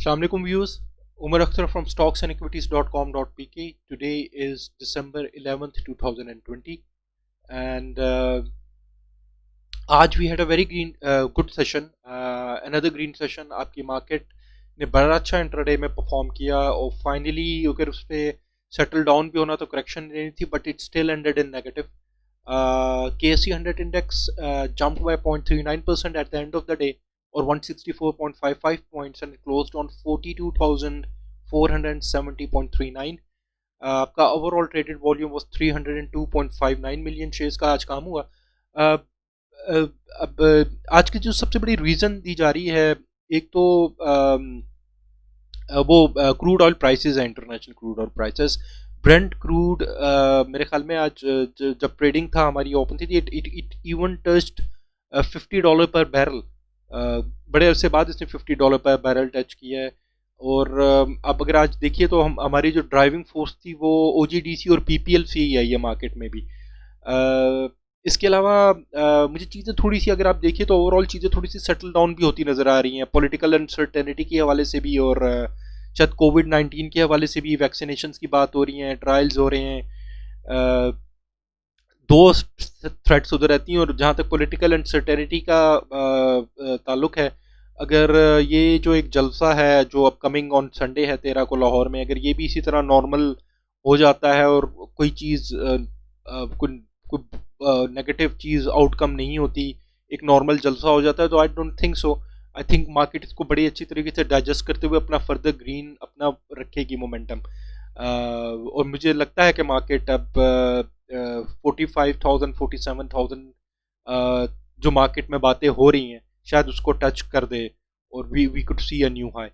Assalamu alaikum viewers. Umar Akhtar from stocksandequities.com.pk. Today is December 11th, 2020, and आज we had a very good session. Another green session. आपकी market ने बड़ा अच्छा intraday में perform किया और फाइनली अगर उस पर सेटल डाउन भी होना तो करेक्शन नहीं थी, but it still ended in negative. KSE 100 index jumped by 0.39% at the end of the day, or 164.55 points, and it closed on 42,470.39. आपका overall traded volume was 302.59 million shares का आज काम हुआ. अब आज की जो सबसे बड़ी रीज़न दी जा रही है, एक तो वो क्रूड ऑयल प्राइसेस है, international crude oil prices. Brent crude मेरे ख्याल में आज जब ट्रेडिंग था हमारी ओपन थी, इट इवन टच्ड $50 पर बैरल. बड़े अरसे बाद इसने $50 पर बैरल टच किया है. और अब अगर आज देखिए तो हमारी जो ड्राइविंग फोर्स थी वो OGDC और PPL से ही आई है मार्केट में भी. इसके अलावा मुझे चीज़ें थोड़ी सी, अगर आप देखिए तो ओवरऑल चीज़ें थोड़ी सी सेटल डाउन भी होती नज़र आ रही हैं, पॉलिटिकल अनसर्टेनिटी के हवाले से भी, और शायद कोविड-19 के हवाले से भी वैक्सीनेशन की बात हो रही है, ट्रायल्स हो रहे हैं. दो थ्रेट्स उधर रहती हैं. और जहाँ तक पॉलिटिकल अनसर्टेनिटी का ताल्लुक है, अगर ये जो एक जलसा है जो अपकमिंग ऑन संडे है 13 को लाहौर में, अगर ये भी इसी तरह नॉर्मल हो जाता है और कोई चीज़ कोई नेगेटिव चीज़ आउटकम नहीं होती, एक नॉर्मल जलसा हो जाता है, तो I don't think so. I think market इसको बड़ी अच्छी तरीके से डाइजेस्ट करते हुए अपना फर्दर ग्रीन अपना रखेगी मोमेंटम. और मुझे लगता है कि मार्केट अब 45,000 47,000 जो मार्केट में बातें हो रही हैं शायद उसको टच कर दे, और we could see a new high.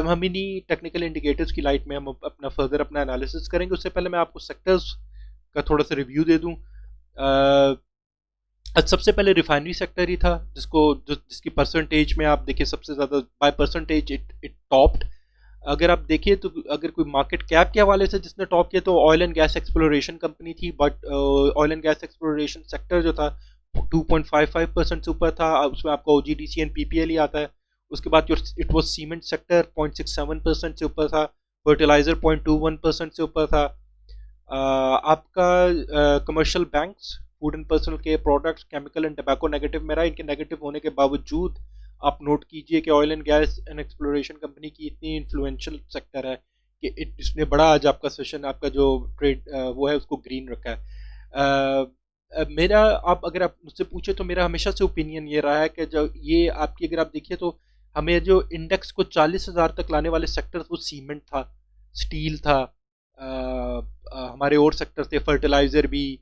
हम इन्हीं टेक्निकल इंडिकेटर्स की लाइट में हम अपना फर्दर अपना एनालिसिस करेंगे. उससे पहले मैं आपको सेक्टर्स का थोड़ा सा रिव्यू दे दूं. आज सबसे पहले रिफाइनरी सेक्टर ही था जिसकी परसेंटेज में आप देखिए सबसे ज़्यादा बाय परसेंटेज इट टॉप्ड. अगर आप देखिए तो अगर कोई मार्केट कैप के हवाले से जिसने टॉप किया तो oil and gas exploration company थी, but oil and gas exploration sector जो था 2.55% से ऊपर था. उसमें आपका OGDC एंड PPL ही आता है. उसके बाद जो इट वॉज सीमेंट सेक्टर 0.67% से ऊपर था. फर्टिलाइजर 0.21% से ऊपर था. आपका commercial banks, food and personal care products, chemical and tobacco negative में रहा. इनके नेगेटिव होने के बावजूद आप नोट कीजिए कि oil and gas and exploration company की इतनी इन्फ्लुएंशियल सेक्टर है कि इसने बड़ा आज आपका सेशन, आपका जो ट्रेड वो है उसको ग्रीन रखा है. मेरा, आप अगर आप मुझसे पूछे तो मेरा हमेशा से ओपिनियन ये रहा है कि जो ये आपकी, अगर आप देखिए तो हमें जो इंडेक्स को 40,000 तक लाने वाले सेक्टर्स, वो सीमेंट था, स्टील था, हमारे और सेक्टर थे, फर्टिलाइजर भी,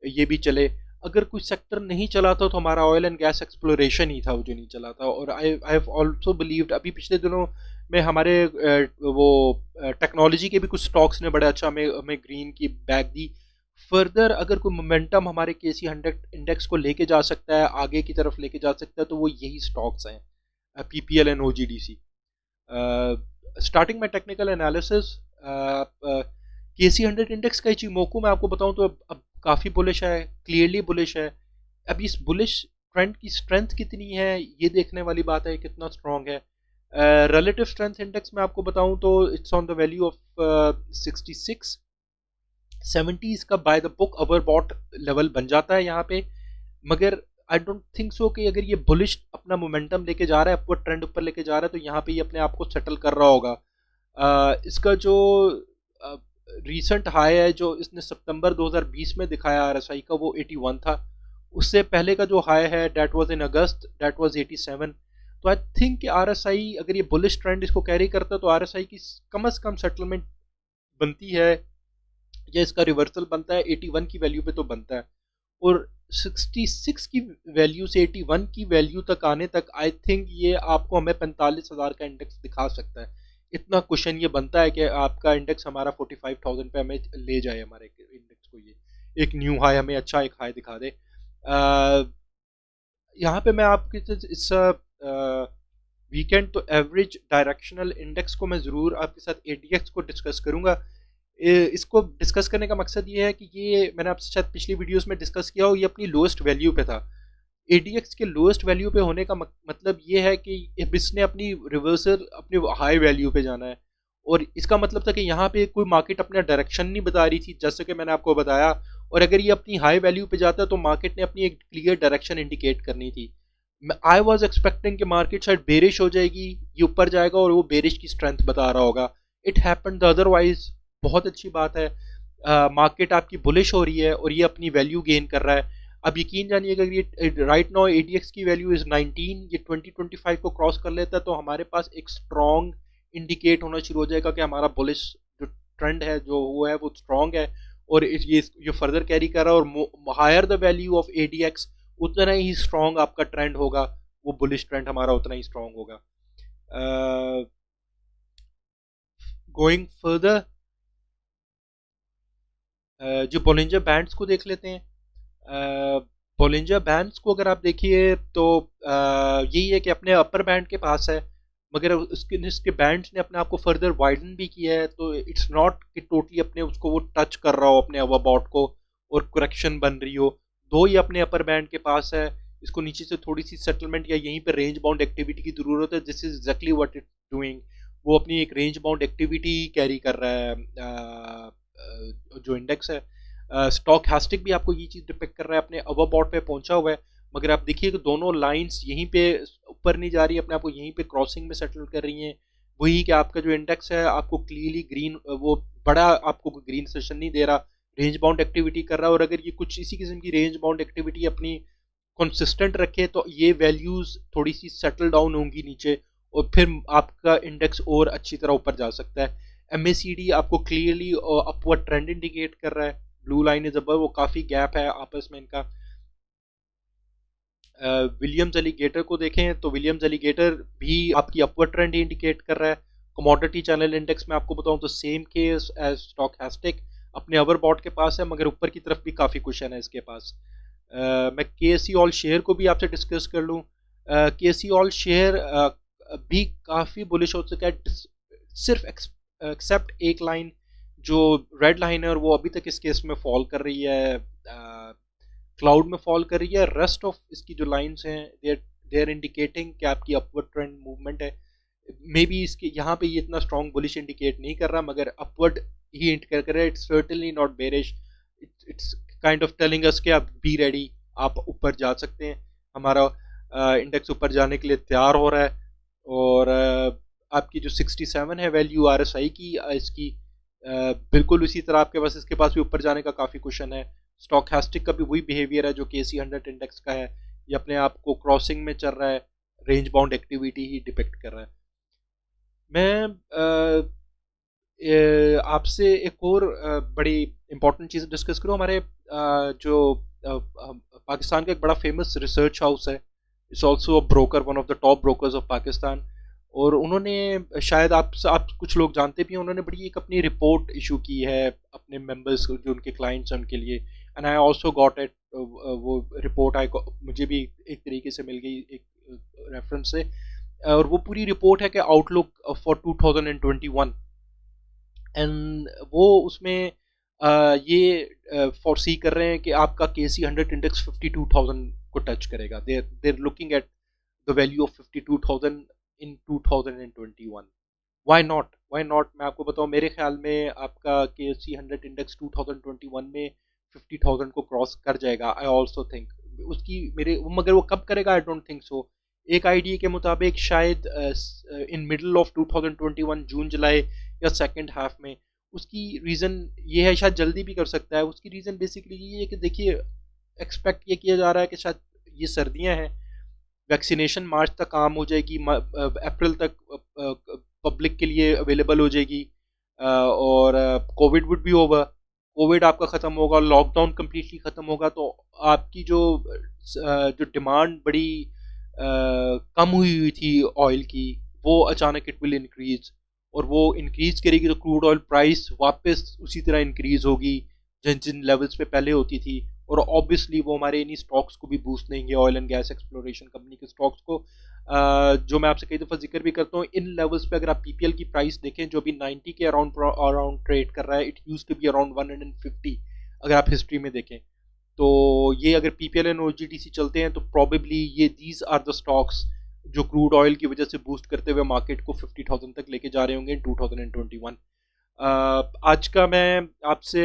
ये भी चले. अगर कोई सेक्टर नहीं चला था तो हमारा ऑयल एंड गैस एक्सप्लोरेशन ही था वो जो नहीं चला था. और आई हैव ऑल्सो बिलीव्ड, अभी पिछले दिनों में हमारे वो टेक्नोलॉजी के भी कुछ स्टॉक्स ने बड़े अच्छा हमें ग्रीन की बैग दी. फर्दर अगर कोई मोमेंटम हमारे KC 100 इंडेक्स को लेके जा सकता है, आगे की तरफ लेके जा सकता है, तो वो यही स्टॉक्स हैं, PPL एंड OGDC. स्टार्टिंग में टेक्निकल एनालिसिस, KC 100 इंडेक्स का इचिमोकू मैं आपको बताऊं तो अब काफ़ी बुलिश है, क्लियरली बुलिश है. अब इस बुलिश ट्रेंड की स्ट्रेंथ कितनी है ये देखने वाली बात है, कितना स्ट्रॉन्ग है. रिलेटिव स्ट्रेंथ इंडेक्स में आपको बताऊं तो it's on the value of 66. 70 इसका by the book overbought level बन जाता है यहाँ पे. मगर आई डोंट थिंक सो कि अगर ये बुलिश अपना मोमेंटम लेके जा रहा है, अपवर्ड ट्रेंड ऊपर लेके जा रहा है, तो यहाँ पे ये अपने आप को सेटल कर रहा होगा. इसका जो रीसेंट हाई है जो इसने सितंबर 2020 में दिखाया RSI का, वो 81 था. उससे पहले का जो हाई है that was in August, that was 87. तो आई थिंक कि RSI, अगर ये बुलिश ट्रेंड इसको कैरी करता है तो RSI की कम से कम सेटलमेंट बनती है, या इसका रिवर्सल बनता है 81 की वैल्यू पे तो बनता है. और 66 की वैल्यू से 81 की वैल्यू तक आने तक आई थिंक ये आपको हमें 45,000 का इंडेक्स दिखा सकता है. इतना क्वेश्चन ये बनता है कि आपका इंडेक्स हमारा 45,000 पे हमें ले जाए, हमारे इंडेक्स को ये एक न्यू हाई, हमें अच्छा एक हाई दिखा दे. यहाँ पे मैं आपके इस वीकेंड तो एवरेज डायरेक्शनल इंडेक्स को मैं ज़रूर आपके साथ ADX को डिस्कस करूँगा. इसको डिस्कस करने का मकसद ये है कि ये मैंने आपसे शायद पिछली वीडियोस में डिस्कस किया हो, ये अपनी लोएस्ट वैल्यू पे था. एडीएक्स के लोएस्ट वैल्यू पे होने का मतलब ये है कि अब इसने अपनी रिवर्सल अपने हाई वैल्यू पे जाना है, और इसका मतलब था कि यहाँ पे कोई मार्केट अपना डायरेक्शन नहीं बता रही थी जैसे कि मैंने आपको बताया, और अगर ये अपनी हाई वैल्यू पे जाता तो मार्केट ने अपनी एक क्लियर डायरेक्शन इंडिकेट करनी थी। आई वॉज एक्सपेक्टिंग कि मार्केट शायद बेरिश हो जाएगी, ये ऊपर जाएगा और वो बेरिश की स्ट्रेंथ बता रहा होगा। It happened otherwise. बहुत अच्छी बात है, मार्केट आपकी बुलिश हो रही है और ये अपनी वैल्यू गेन कर रहा है। अब यकीन जानिए अगर ये राइट नाउ एडीएक्स की वैल्यू इज 19, ये 2025 को क्रॉस कर लेता है तो हमारे पास एक स्ट्रॉन्ग इंडिकेट होना शुरू हो जाएगा कि हमारा बुलिश जो ट्रेंड है जो वो है वो स्ट्रॉन्ग है, और ये फर्दर कैरी कर रहा है, और higher the value of ADX उतना ही स्ट्रॉन्ग आपका ट्रेंड होगा, वो बुलिश ट्रेंड हमारा उतना ही स्ट्रॉन्ग होगा। गोइंग फर्दर, जो बोलिंजर बैंड्स को देख लेते हैं। बोलिंजर बैंड्स को अगर आप देखिए तो यही है कि अपने अपर बैंड के पास है, मगर इसके बैंड्स ने अपने आप को फर्दर वाइडन भी किया है, तो इट्स नॉट कि टोटली अपने उसको वो टच कर रहा हो अपने ओवरबॉट को और करेक्शन बन रही हो। दो ही अपने अपर बैंड के पास है, इसको नीचे से थोड़ी सी सेटलमेंट या यहीं पर रेंज बाउंड एक्टिविटी की जरूरत है। This is exactly what it doing. वो अपनी एक रेंज बाउंड एक्टिविटी कैरी कर रहा है, जो इंडेक्स है। स्टॉक हैस्टिक भी आपको ये चीज़ डिपेक्ट कर रहा है, अपने ओवरबॉट पे पहुंचा हुआ है, मगर आप देखिए कि दोनों लाइंस यहीं पे ऊपर नहीं जा रही, अपने आप को यहीं पे क्रॉसिंग में सेटल कर रही हैं। वही कि आपका जो इंडेक्स है आपको क्लियरली ग्रीन, वो बड़ा आपको ग्रीन सेशन नहीं दे रहा, रेंज बाउंड एक्टिविटी कर रहा है। और अगर ये कुछ इसी किस्म की रेंज बाउंड एक्टिविटी अपनी कंसिस्टेंट रखे तो ये वैल्यूज थोड़ी सी सेटल डाउन होंगी नीचे, और फिर आपका इंडेक्स और अच्छी तरह ऊपर जा सकता है। एमएसीडी आपको क्लियरली अपवर्ड ट्रेंड इंडिकेट कर रहा है, ब्लू लाइन इज अबव, वो काफ़ी गैप है आपस में इनका। विलियम्स एलिगेटर को देखें तो विलियम्स एलिगेटर भी आपकी अपवर्ड ट्रेंड इंडिकेट कर रहा है। कमोडिटी चैनल इंडेक्स में आपको बताऊं तो सेम केस एज स्टॉकहैस्टिक, अपने ओवरबॉट के पास है मगर ऊपर की तरफ भी काफ़ी कुशन है इसके पास। मैं केसी ऑल शेयर को भी आपसे डिस्कस कर लूँ। केसी ऑल शेयर भी काफ़ी बुलिश हो चुका है, सिर्फ एक्सेप्ट एक लाइन जो रेड लाइन है और वो अभी तक इस केस में फॉल कर रही है, क्लाउड में फॉल कर रही है। रेस्ट ऑफ इसकी जो लाइंस हैं दे आर इंडिकेटिंग कि आपकी अपवर्ड ट्रेंड मूवमेंट है। मे बी इसके यहाँ पे ये इतना स्ट्रॉन्ग बुलिश इंडिकेट नहीं कर रहा मगर अपवर्ड ही इंडिकेट कर रहा है। It's certainly not bearish, it's kind of telling us कि आप बी रेडी, आप ऊपर जा सकते हैं। हमारा इंडेक्स ऊपर जाने के लिए तैयार हो रहा है, और आपकी जो 67 है वैल्यू आरएसआई की, इसकी बिल्कुल उसी तरह आपके पास इसके पास भी ऊपर जाने का काफ़ी क्वेश्चन है। स्टॉक हैस्टिक का भी वही बिहेवियर है जो KC100 इंडेक्स का है, ये अपने आप को क्रॉसिंग में चल रहा है, रेंज बाउंड एक्टिविटी ही डिपेक्ट कर रहा है। मैं आपसे एक और बड़ी इंपॉर्टेंट चीज़ डिस्कस करूँ। हमारे जो पाकिस्तान का एक बड़ा फेमस रिसर्च हाउस है, it's also a broker, one of the top brokers of Pakistan, और उन्होंने शायद आप कुछ लोग जानते भी हैं, उन्होंने बड़ी एक अपनी रिपोर्ट इशू की है अपने मेंबर्स जो उनके क्लाइंट्स हैं उनके लिए, and I also got it. वो रिपोर्ट मुझे भी एक तरीके से मिल गई एक रेफरेंस से, और वो पूरी रिपोर्ट है कि आउटलुक फॉर 2021, एंड वो उसमें ये फोरसी कर रहे हैं कि आपका KC100 इंडेक्स 52,000 को टच करेगा। They're looking at the value of 52,000 in 2021। Why not, मैं आपको बताऊं, मेरे ख्याल में आपका KC100 इंडेक्स 2021 में 50,000 को क्रॉस कर जाएगा। आई ऑल्सो थिंक उसकी मेरे, मगर वो कब करेगा आई डोंट थिंक सो। एक आईडिया के मुताबिक शायद इन मिडल ऑफ 2021, जून जुलाई या सेकेंड हाफ में। उसकी रीज़न ये है, शायद जल्दी भी कर सकता है। उसकी रीज़न बेसिकली ये है कि देखिए, एक्सपेक्ट ये किया जा रहा है कि शायद ये सर्दियां हैं, वैक्सीनेशन मार्च तक आम हो जाएगी, अप्रैल तक पब्लिक के लिए अवेलेबल हो जाएगी, और कोविड वुड भी ओवर, कोविड आपका ख़त्म होगा, लॉकडाउन कम्प्लीटली ख़त्म होगा, तो आपकी जो डिमांड बड़ी कम हुई थी ऑयल की, वो अचानक इट विल इंक्रीज, और वो इंक्रीज करेगी तो क्रूड ऑयल प्राइस वापस उसी तरह इंक्रीज होगी जिन जिन लेवल्स पे पहले होती थी, और ऑब्वियसली वो हमारे इन्हीं स्टॉक्स को भी बूस्ट देंगे, oil and gas exploration company के स्टॉक्स को। जो मैं आपसे कई दफ़ा जिक्र भी करता हूँ, इन लेवल्स पे अगर आप PPL की प्राइस देखें जो अभी 90 के अराउंड ट्रेड कर रहा है, it use to be around 150 अगर आप हिस्ट्री में देखें। तो ये अगर पीपीएल एंड ओजीटीसी चलते हैं तो प्रॉबेबली ये दीज आर द स्टॉक्स जो क्रूड ऑयल की वजह से बूस्ट करते हुए मार्केट को 50,000 तक लेके जा रहे होंगे इन 2021। आज का मैं आपसे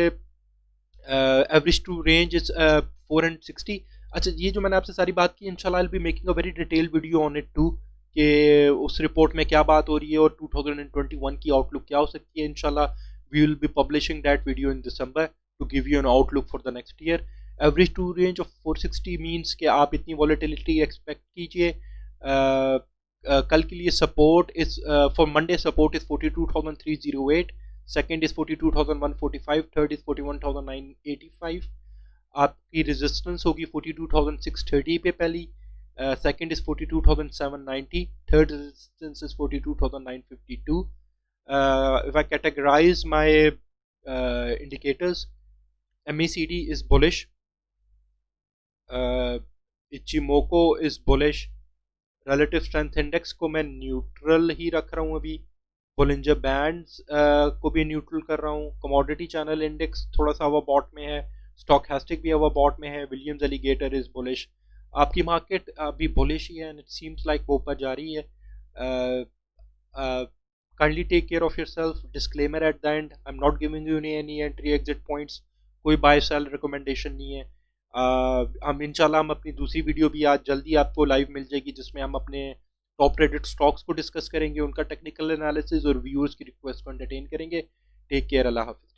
एवरेज टू रेंज इज 460। अच्छा, ये जो मैंने आपसे सारी बात की, इंशाल्लाह I will be making a very detail video on it too कि उस रिपोर्ट में क्या बात हो रही है और 2021 की आउटलुक क्या हो सकती है। इंशाल्लाह we will be publishing that video in December to give you an outlook for the next year. Average true range of 460 means कि आप इतनी वॉलेटिलिटी एक्सपेक्ट कीजिए। कल के लिए support is for Monday support is 42,308, second is 42,145, third is 41,985। आपकी resistance होगी 42,630 पे पहली, second is 42,790, third resistance is 42,952। If I categorize my indicators, MECD is bullish, Ichimoku is bullish, relative strength index को मैं न्यूट्रल ही रख रहा हूँ अभी, बोलिंजर बैंड्स को भी न्यूट्रल कर रहा हूँ, कमोडिटी चैनल इंडेक्स थोड़ा सा ओवरबॉट में है, स्टॉकहैस्टिक भी ओवरबॉट में है, विलियम्स एलिगेटर इज बुलिश। आपकी मार्केट अभी बुलिश ही है एंड इट सीम्स लाइक वो ऊपर जा रही है। Kindly take care of yourself, disclaimer at the end, I am not giving you any entry exit points, कोई बाय सेल रिकमेंडेशन नहीं है। हम इंशाल्लाह हम अपनी दूसरी वीडियो भी आज जल्दी आपको लाइव मिल जाएगी जिसमें हम अपने टॉप ट्रेडेड स्टॉक्स को डिस्कस करेंगे, उनका टेक्निकल एनालिसिस और व्यूअर्स की रिक्वेस्ट को एंटरटेन करेंगे। टेक केयर, अल्लाह हाफिज़।